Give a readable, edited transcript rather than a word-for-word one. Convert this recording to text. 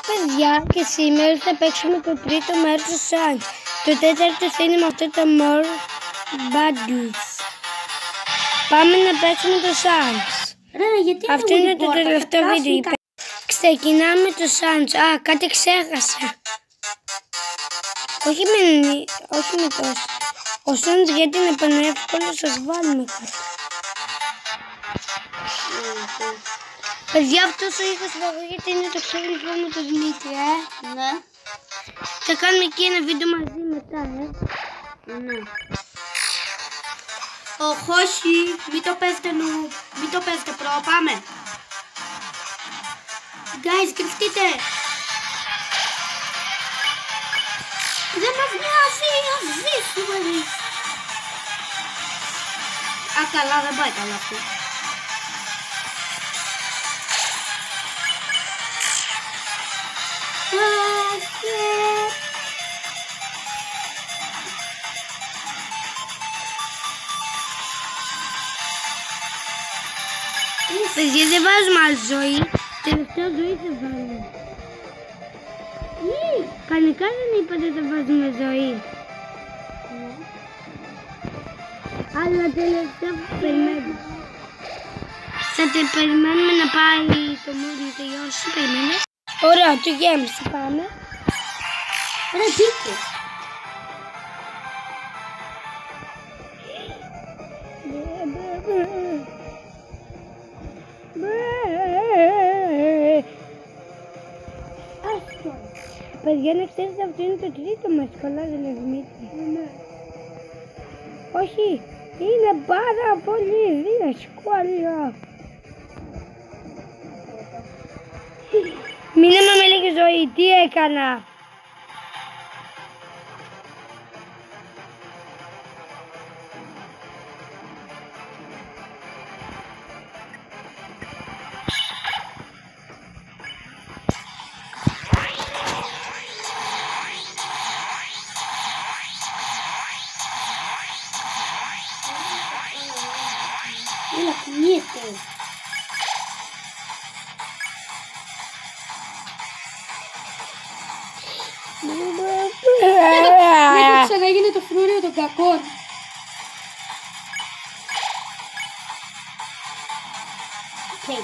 Παιδιά, και σήμερα θα παίξουμε το τρίτο μέρος του Sans. Το τέταρτο είναι με αυτό το More Battles. Πάμε να παίξουμε το Sans. Αυτό είναι το τελευταίο βίντεο. Ξεκινάμε το Sans. Α, κάτι ξέχασα. Όχι με τόσο. Ο Sans γιατί είναι πανεύκολο, σας βάλουμε κάτι. Παιδιά, αυτός ο ήχος που ακούγεται είναι το ξέχλυφο μου το Δημήτρη, Ναι. Θα κάνουμε και ένα βίντεο μαζί μετά, Ναι. Όχι, μην το παίζετε μην το παίζετε προ, πάμε. Guys, κρυφτείτε. Δεν μας νοιάζει, ας ζήσουμε εμείς. Α, καλά, δεν πάει καλά αυτό. Παιδιά, δεν βάζουμε άλλη ζωή. Τελευταία ζωή θα βάλουμε. Κανονικά δεν είπατε θα βάζουμε ζωή. Αλλά τελευταία που περιμένουμε. Θα περιμένουμε να πάει το μόδι να τελειώσει. Περιμένε. Ωραία, το γέμισε, πάμε. Ωραία, μπήκε. Παιδιά, να ξέρετε, αυτό είναι το τρίτο μας, καλά δεν είναι, Δημήτρη? Ναι. Όχι, είναι πάρα πολύ δύσκολο. Μείναμε με λίγη ζωή, τι έκανα? Έλα, κουνιέται. Μην ξαναγίνει το φρούριο των κακών. Okay.